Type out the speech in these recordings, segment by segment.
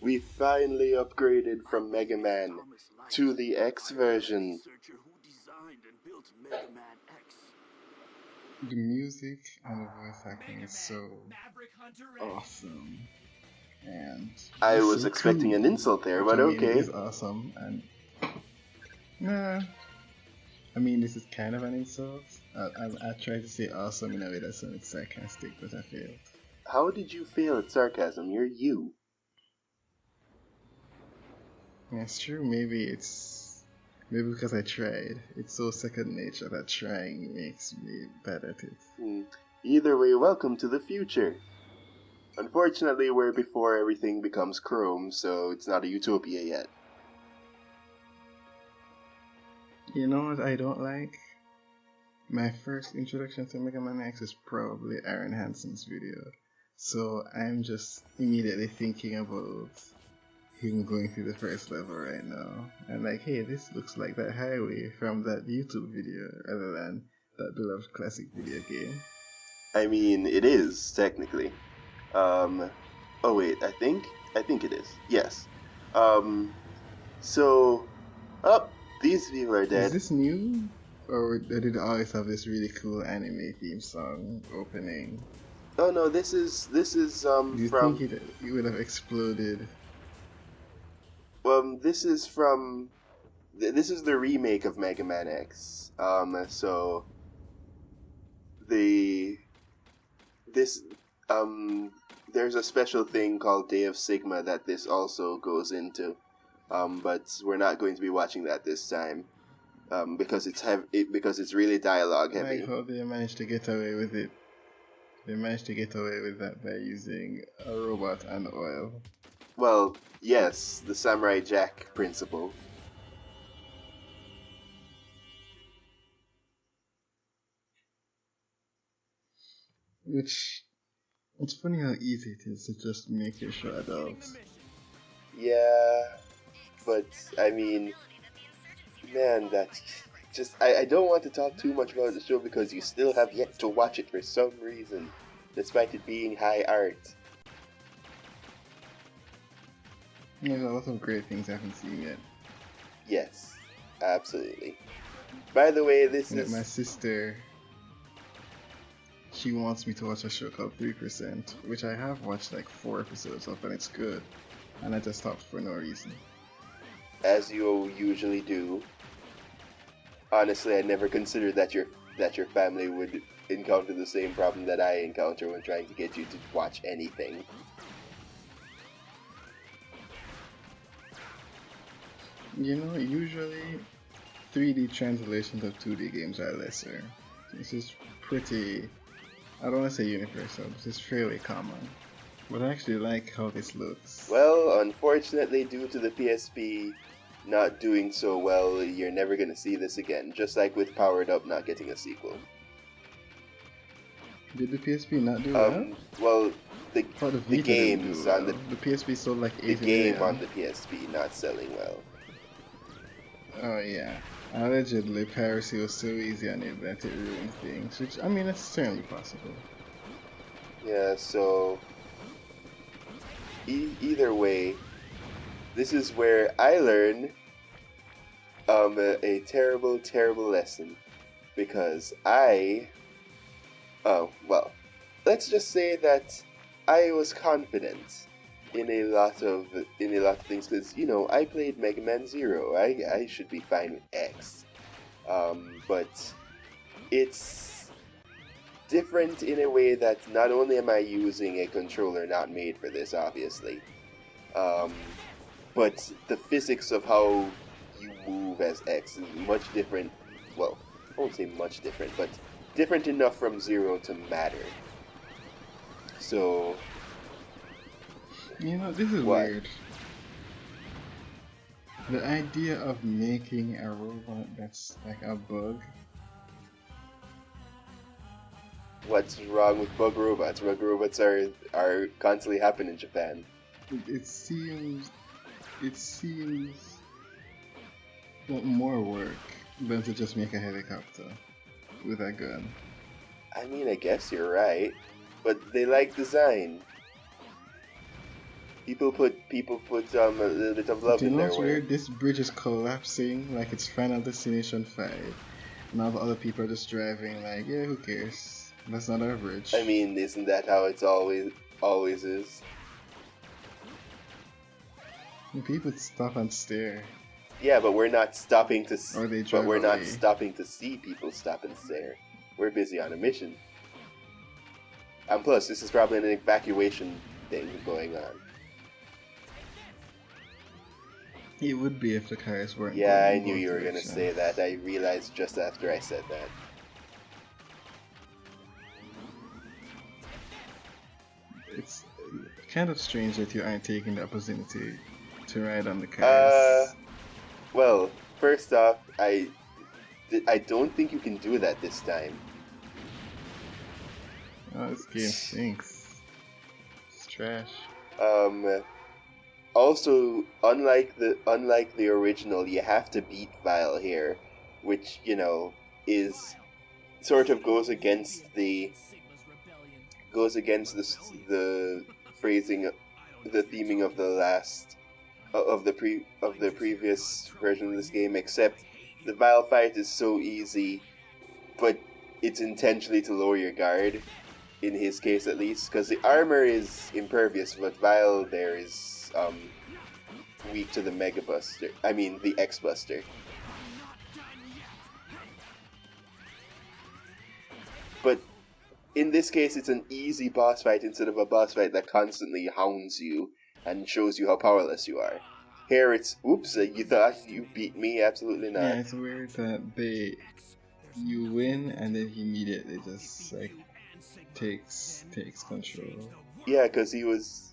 We finally upgraded from Mega Man to the X version. The music and the voice acting is so Man Maverick Hunter X. awesome, and I he's was so expecting cool, an insult there, which but I mean okay. is awesome. And nah, I mean this is kind of an insult. I tried to say awesome in a way that sounded sarcastic, but I failed. How did you fail at sarcasm? You're you. It's true. Maybe because I tried. It's so second nature that trying makes me bad at it. Either way, welcome to the future. Unfortunately, we're before everything becomes Chrome, so it's not a utopia yet. You know what I don't like? My first introduction to Mega Man X is probably Aaron Hansen's video. So I'm just immediately thinking about him going through the first level right now. And like, hey, this looks like that highway from that YouTube video rather than that beloved classic video game. I mean, it is, technically. Oh wait, I think it is. Yes. So, these people are dead. Is this new? Or did it always have this really cool anime theme song opening? Oh no, this is Do you from think it would have exploded? this is from this is the remake of Mega Man X. So the this there's a special thing called Day of Sigma that this also goes into. But we're not going to be watching that this time. Because it's really dialogue heavy. Like how they managed to get away with it. They managed to get away with that by using a robot and oil. Well, yes, the Samurai Jack principle. Which, it's funny how easy it is to just make your show adults. Yeah, but I mean, man, that's just I don't want to talk too much about the show because you still have yet to watch it for some reason, despite it being high art. There's a lot of great things I haven't seen yet. Yes, absolutely. By the way, this Like is my sister. She wants me to watch a show called 3%, which I have watched like 4 episodes of, and it's good. And I just stopped for no reason. as you usually do. Honestly, I never considered that your family would encounter the same problem that I encounter when trying to get you to watch anything. You know, usually 3D translations of 2D games are lesser. This is pretty, I don't want to say universal, this is fairly common. But I actually like how this looks. Well, unfortunately, due to the PSP not doing so well, you're never gonna see this again. Just like with Powered Up not getting a sequel. Did the PSP not do well? Well, the Oh, the Vita games didn't do well. on The PSP sold like 80 the game million. on the PSP not selling well. Oh yeah. Allegedly, piracy was so easy on it that it ruined things, which, I mean, that's certainly possible. Yeah, so either way, this is where I learn a terrible, terrible lesson because well, let's just say that I was confident in a lot of things because I played Mega Man Zero. I should be fine with X, but it's different in a way that not only am I using a controller not made for this, obviously, but the physics of how you move as X is much different. Well, I won't say much different, but different enough from Zero to matter. So, You know, this is what? weird. The idea of making a robot that's like a bug. What's wrong with bug robots? Bug robots are constantly happen in Japan. It seems like more work than to just make a helicopter with a gun. I mean, I guess you're right, but they like design. People put a little bit of But love you in know their what's work. weird? This bridge is collapsing like it's Final Destination 5. Now the other people are just driving like, yeah, who cares? That's not our bridge. I mean, isn't that how it's always is? And people stop and stare. Yeah, but we're not stopping to. Or they But drive we're not away. stopping to see people stop and stare. We're busy on a mission. And plus, this is probably an evacuation thing going on. It would be if the cars weren't Yeah, going I in knew both you were gonna directions. say that. I realized just after I said that. It's kind of strange that you aren't taking the opportunity to ride on the cars. Well, first off, I don't think you can do that this time. Oh, this game stinks. It's trash. Also, unlike the original, you have to beat Vile here, which is sort of goes against the phrasing, the theming of the previous version of this game. Except the Vile fight is so easy, but it's intentionally to lower your guard. In his case, at least, because the armor is impervious, but Vile there is weak to the Mega Buster. I mean, the X Buster. But in this case, it's an easy boss fight instead of a boss fight that constantly hounds you and shows you how powerless you are. Here it's, oops, you thought you beat me? Absolutely not. Yeah, it's weird that you win and then he immediately just like takes control. Yeah, because he was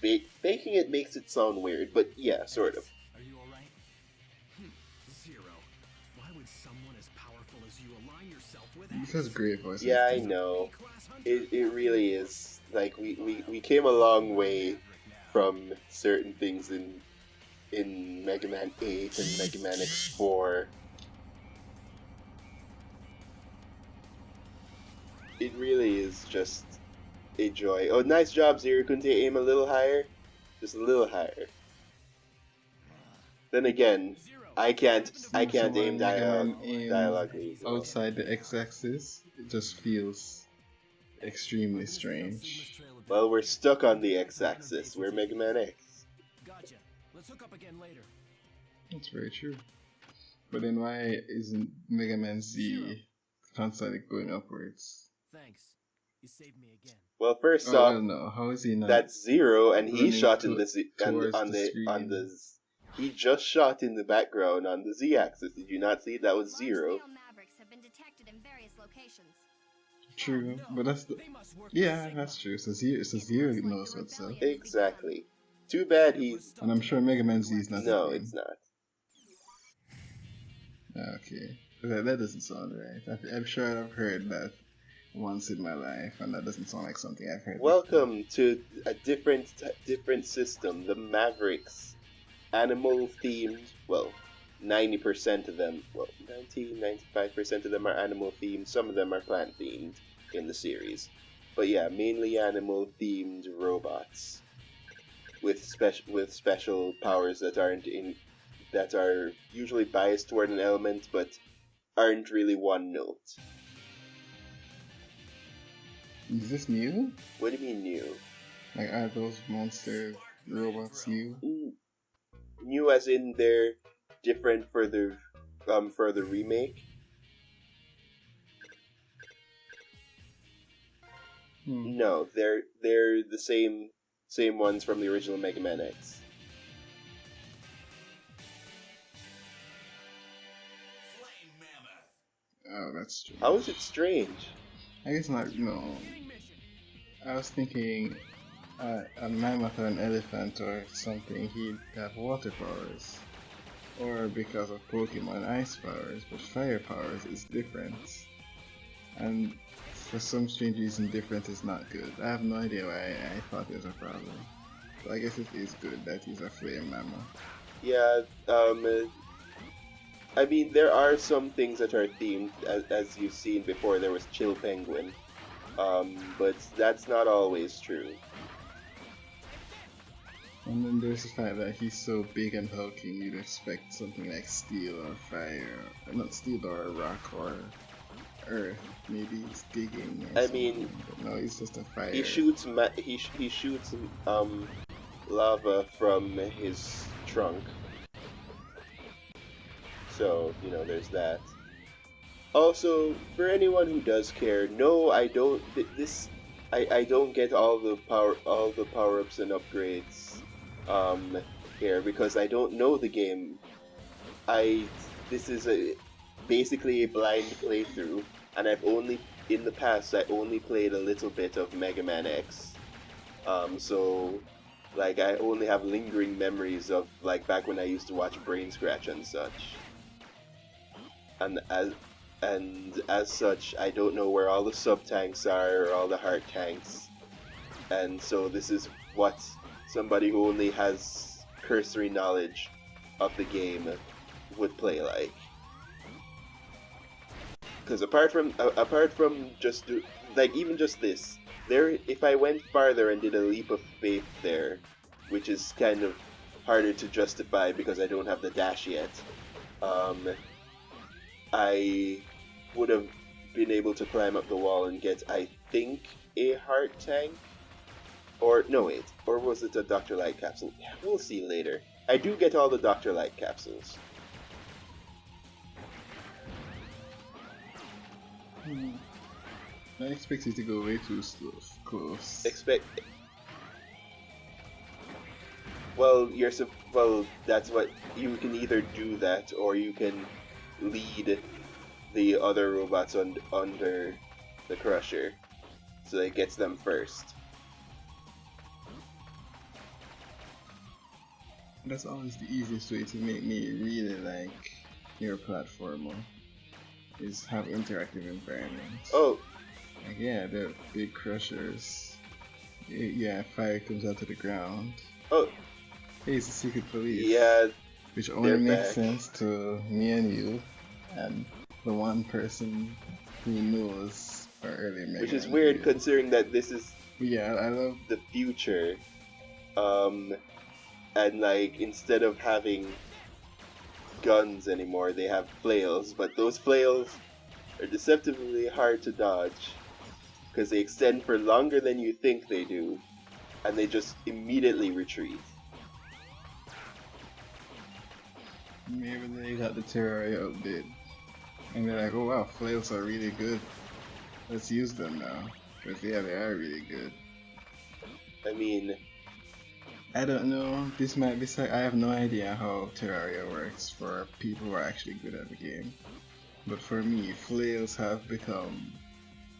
baking it makes it sound weird, but yeah, sort of. Are you alright? Zero. Why would someone as powerful as you align yourself with Because great voice. Yeah, I know. It really is. Like we came a long way from certain things in Mega Man 8 and Mega Man X4. It really is just a joy. Oh, nice job, Zero. Couldn't you aim a little higher? Just a little higher. Then again, I can't aim dialogue outside the x-axis. It just feels extremely strange. Well, we're stuck on the x-axis. We're Mega Man X. Gotcha. Let's hook up again later. That's very true. But then why isn't Mega Man Z constantly going upwards? Thanks. You saved me again. Well, first off, no. How is he not? That's Zero, and he shot in he just shot in the background on the Z-axis. Did you not see? That was Zero. Man Mavericks have been detected in various locations. True, but that's true. So Zero knows what's up. Exactly. Too bad he's. And I'm sure Mega Man Z is not. No, it's not. Okay, that doesn't sound right. I'm sure I've heard that once in my life, and that doesn't sound like something I've heard. Welcome to a different system. The Mavericks, animal themed. Well, 90% of them. Well, 95% of them are animal themed. Some of them are plant themed in the series, but yeah, mainly animal themed robots with special powers that are usually biased toward an element, but aren't really one note. Is this new? What do you mean new? Like, are those monster robots new? New as in they're different for the remake. No, they're the same ones from the original Mega Man X. Oh, that's strange. How is it strange? I guess not. No. I was thinking a mammoth or an elephant or something, he'd have water powers. Or because of Pokemon, ice powers, but fire powers is different. And for some strange reason, different is not good. I have no idea why I thought there's a problem. So I guess it is good that he's a flame mammoth. Yeah, I mean, there are some things that are themed, as you've seen before. There was Chill Penguin. But that's not always true. And then there's the fact that he's so big and hulking, you'd expect something like steel or fire. Not steel or rock or earth. Maybe he's digging or something. But no, he's just a fire. He shoots he shoots lava from his trunk. So, you know, there's that. Also, for anyone who does care, no, I don't. I don't get all the power-ups and upgrades here because I don't know the game. This is basically a blind playthrough, and in the past I only played a little bit of Mega Man X. So like I only have lingering memories of like back when I used to watch Brain Scratch and such. And as such, I don't know where all the sub-tanks are or all the heart tanks. And so this is what somebody who only has cursory knowledge of the game would play like. Because apart from just even just this, if I went farther and did a leap of faith there, which is kind of harder to justify because I don't have the dash yet, I would have been able to climb up the wall and get, I think, a heart tank. Or, no wait, or was it a Dr. Light capsule? Yeah, we'll see later. I do get all the Dr. Light capsules. I expect you to go way too close. Well, well, that's what, you can either do that, or you can lead the other robots under the crusher, so it gets them first. That's always the easiest way to make me really like your platformer, is have interactive environments. Oh. Like, yeah, the big crushers. Yeah, fire comes out to the ground. Oh. Hey, it's the secret police. Yeah. Which only makes sense to me and you, and the one person who knows our early Mega Which is Man weird videos. Considering that this is I love the future. And like instead of having guns anymore, they have flails, but those flails are deceptively hard to dodge because they extend for longer than you think they do, and they just immediately retreat. Maybe they got the Terraria update, and they're like, oh wow, flails are really good. Let's use them now. Because yeah, they are really good. I mean, I don't know. This might be I have no idea how Terraria works for people who are actually good at the game. But for me, flails have become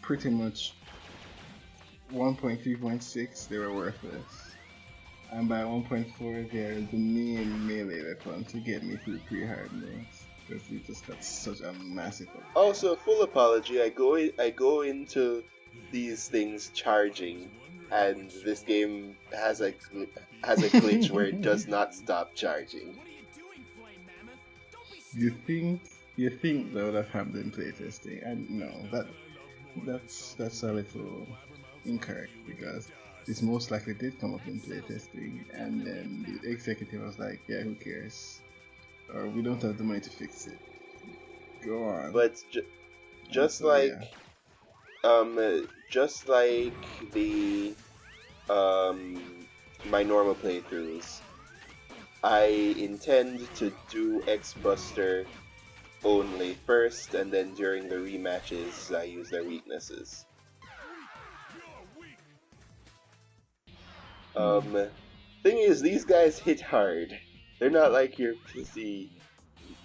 pretty much 1.3.6, they were worthless. And by 1.4, they're the main melee weapon to get me through pre-hard modes. Because we just got such a massive upgrade. Also, full apology, I go into these things charging, and this game has a glitch where it does not stop charging. You think that would have happened in playtesting? And no, that's a little incorrect, because this most likely did come up in playtesting, and then the executive was like, yeah, who cares? Or we don't have the money to fix it. Go on. But just like the my normal playthroughs, I intend to do X-Buster only first, and then during the rematches I use their weaknesses. Thing is, these guys hit hard. They're not like your pissy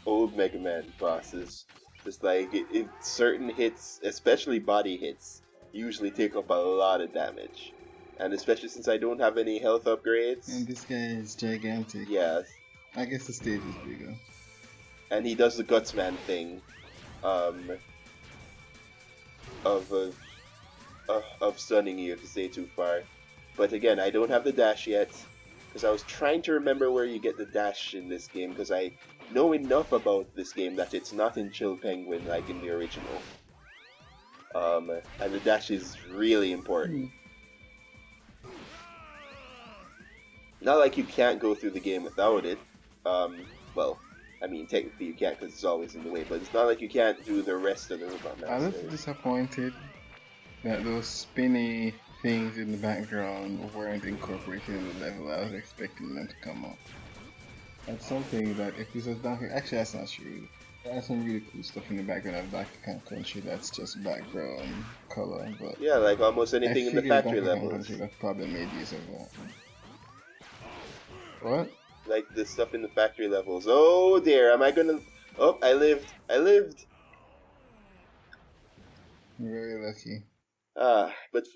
old Mega Man bosses. Just like, certain hits, especially body hits, usually take up a lot of damage. And especially since I don't have any health upgrades. And this guy is gigantic. Yeah. I guess the stage is bigger. And he does the Gutsman thing. Of stunning you if you stay too far. But again, I don't have the dash yet. Because I was trying to remember where you get the dash in this game, because I know enough about this game that it's not in Chill Penguin like in the original. And the dash is really important. Not like you can't go through the game without it. Well, I mean, technically you can't because it's always in the way, but it's not like you can't do the rest of the Robot I was Masters. disappointed that those spinny things in the background weren't incorporated in the level. I was expecting them to come up. That's something that if this was Donkey, actually that's not true. There's some really cool stuff in the background of Donkey Kong Country that's just background color, but Yeah, like almost anything in the factory Donkey Kong levels. Country that probably made use of that. What? Like the stuff in the factory levels. Oh dear, am I gonna... Oh, I lived. I lived. Very lucky. But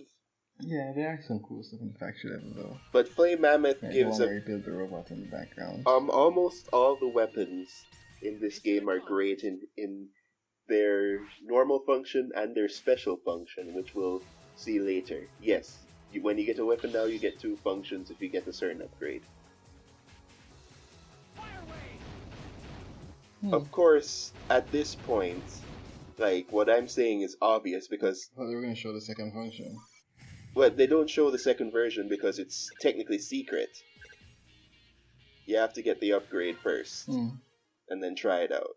Yeah, there are some cool stuff in the factory level though. but Flame Mammoth Like the gives one a... where you build the robot in the background. Almost all the weapons in this game are great in their normal function and their special function, which we'll see later. Yes, when you get a weapon now, you get 2 functions if you get a certain upgrade. Of course, at this point, like, what I'm saying is obvious because... I thought they were going to show the second function. Well, they don't show the second version because it's technically secret. You have to get the upgrade first, and then try it out.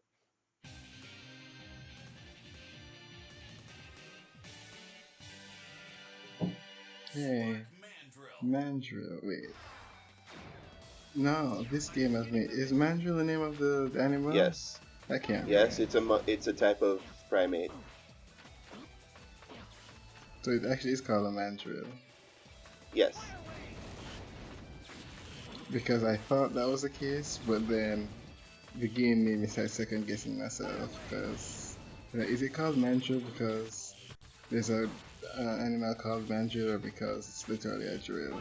Hey, Mandrill. Wait. No, this game has made. Is Mandrill the name of the animal? Yes. I can't. Yes, remember. it's a type of primate. So it actually is called a Mandrill. Yes. Because I thought that was the case, but then the game made me start second guessing myself. Because is it called Mandrill because there's a animal called Mandrill, or because it's literally a drill?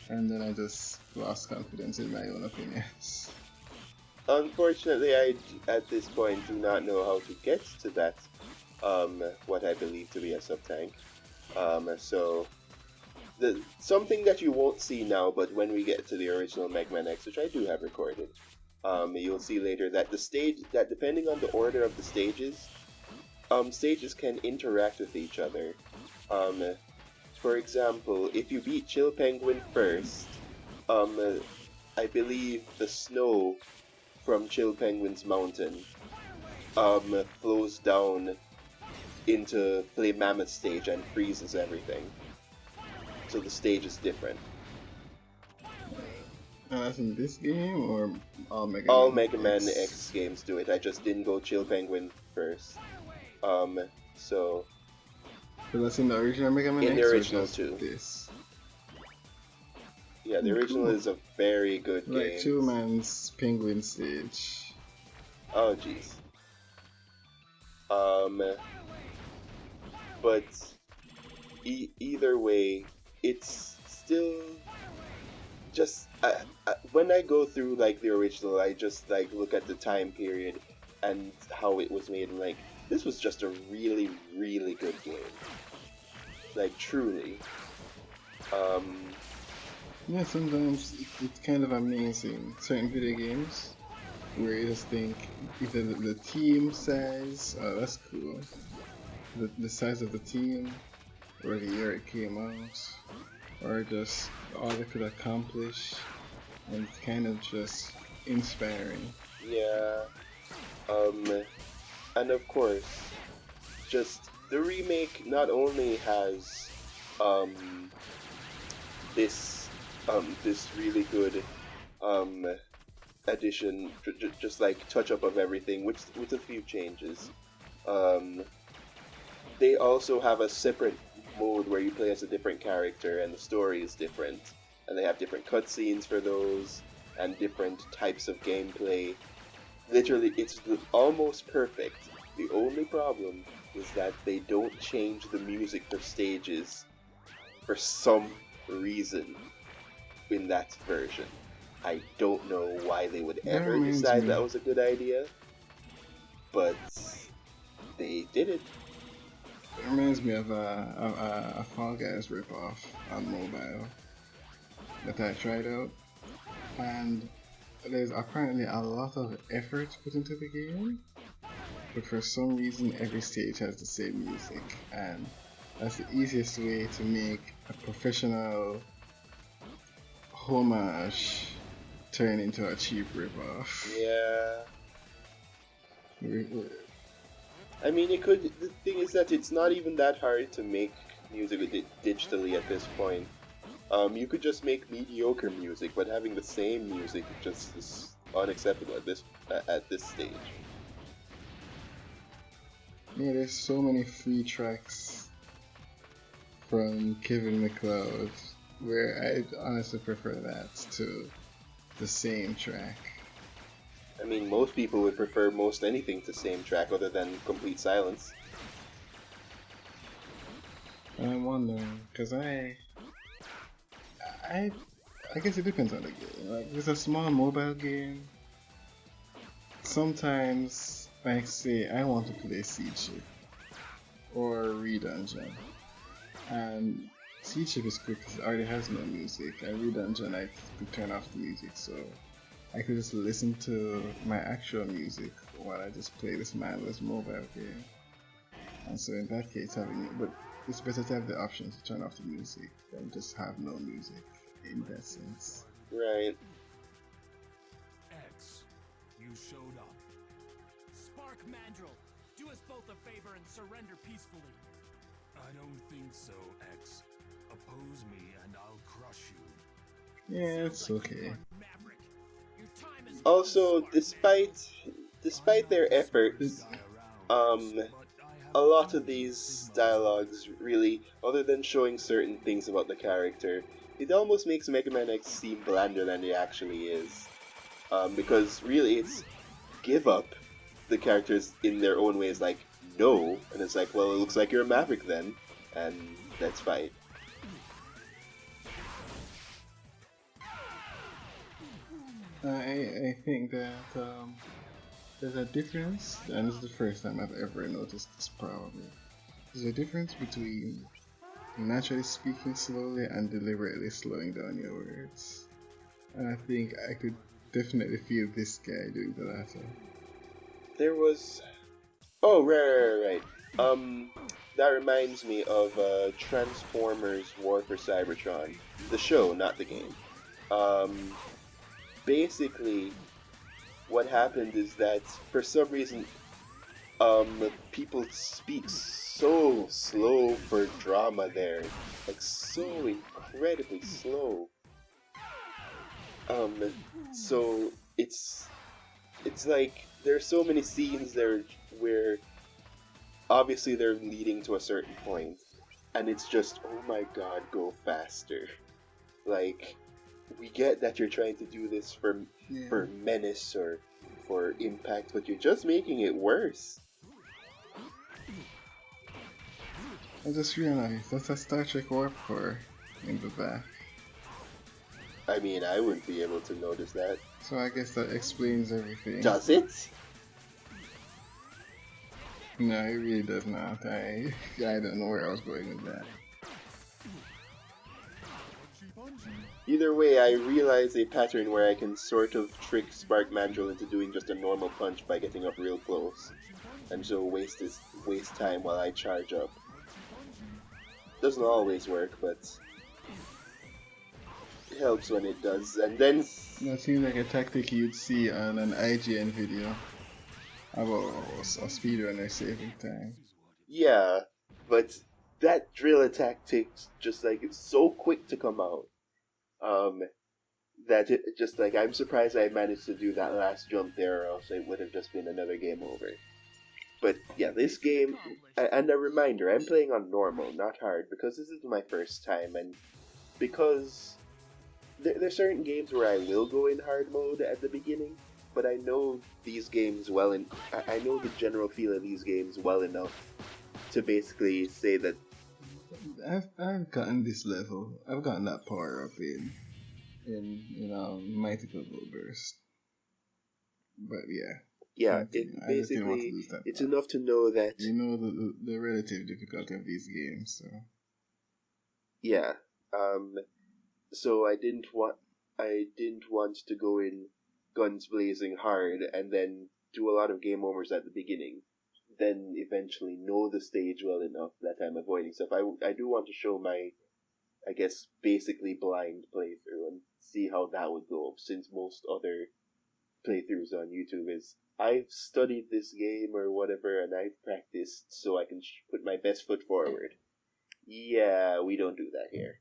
And then I just lost confidence in my own opinions. Unfortunately, I at this point do not know how to get to that, what I believe to be a sub-tank. So, something that you won't see now, but when we get to the original Mega Man X, which I do have recorded, you'll see later that that depending on the order of the stages, stages can interact with each other. For example, if you beat Chill Penguin first, I believe the snow from Chill Penguin's mountain flows down into Flame Mammoth stage and freezes everything. So the stage is different. That's in this game or all Mega All Man Mega Man X? X games do it. I just didn't go Chill Penguin first. So So that's in the original Mega Man in X the or original just too. this? Yeah, the original Cool. is a very good game. Like 2-man's penguin stage. Oh jeez. But either way, it's still just when I go through like the original, I just like look at the time period and how it was made, and like this was just a really, really good game. Like truly. Yeah, sometimes it's kind of amazing. Certain video games where you just think either the team size, oh that's cool, the size of the team, or the year it came out, or just all they could accomplish, and it's kind of just inspiring. Yeah. And of course, just the remake not only has this really good addition, just like touch up of everything, with a few changes. They also have a separate mode where you play as a different character and the story is different, and they have different cutscenes for those and different types of gameplay. Literally, it's almost perfect. The only problem is that they don't change the music for stages for some reason in that version. I don't know why they would That ever reminds decide me. that was a good idea, but they did it. It reminds me of a Fall Guys ripoff on mobile that I tried out, and there's apparently a lot of effort put into the game, but for some reason every stage has the same music, and that's the easiest way to make a professional homage turn into a cheap ripoff. Yeah. We- I mean, it could. The thing is that it's not even that hard to make music digitally at this point. You could just make mediocre music, but having the same music just is unacceptable at this stage. Yeah, there's so many free tracks from Kevin MacLeod where I honestly prefer that to the same track. I mean, most people would prefer most anything to same track other than complete silence. And I'm wondering, because I guess it depends on the game. Like, with a small mobile game, sometimes, like, say, I want to play Siege Ship or Redungeon, and Siege Ship is good because it already has no music, and Redungeon I could turn off the music, so I could just listen to my actual music while I just play this mindless mobile game. And so in that case, but it's better to have the option to turn off the music than just have no music in that sense. Right. X, you showed up. Spark Mandrill, do us both a favor and surrender peacefully. I don't think so, X. Oppose me and I'll crush you. Yeah, it's okay. Maverick, your time is Also, despite their efforts, a lot of these dialogues really, other than showing certain things about the character, it almost makes Mega Man X seem blander than it actually is. Because really, it's give up. The characters in their own ways like no, and it's like, well, it looks like you're a Maverick then, and let's fight. I think that there's a difference, and this is the first time I've ever noticed this probably. There's a difference between naturally speaking slowly and deliberately slowing down your words. And I think I could definitely feel this guy doing the latter. There was... Oh, right. That reminds me of Transformers War for Cybertron. The show, not the game. Basically, what happened is that, for some reason, people speak so slow for drama there. Like, so incredibly slow. So it's like there's so many scenes there where obviously they're leading to a certain point, and it's just, oh my god, go faster. Like, we get that you're trying to do this for menace or for impact, but you're just making it worse. I just realized that's a Star Trek warp core in the back. I mean, I wouldn't be able to notice that. So I guess that explains everything. Does it? No, it really does not. I don't know where I was going with that. Either way, I realize a pattern where I can sort of trick Spark Mandrill into doing just a normal punch by getting up real close, and so waste time while I charge up. Doesn't always work, but it helps when it does. And then That seems like a tactic you'd see on an IGN video about a speedrunner saving time. yeah, but that drill attack takes just like it's so quick to come out. That it just like I'm surprised I managed to do that last jump there, or else it would have just been another game over. But yeah, this game, and a reminder, I'm playing on normal, not hard, because this is my first time, and because there's certain games where I will go in hard mode at the beginning, but I know these games well, and I know the general feel of these games well enough to basically say that I've gotten this level. I've gotten that power up in Mighty Global Burst. But yeah, continue. it I just didn't want to basically lose that it's part. enough to know that You know the relative difficulty of these games, so yeah. So I didn't want to go in guns blazing hard and then do a lot of game overs at the beginning. then eventually know the stage well enough that I'm avoiding stuff. I do want to show my, I guess, basically blind playthrough and see how that would go, since most other playthroughs on YouTube is, I've studied this game or whatever and I've practiced so I can put my best foot forward. Yeah, we don't do that here.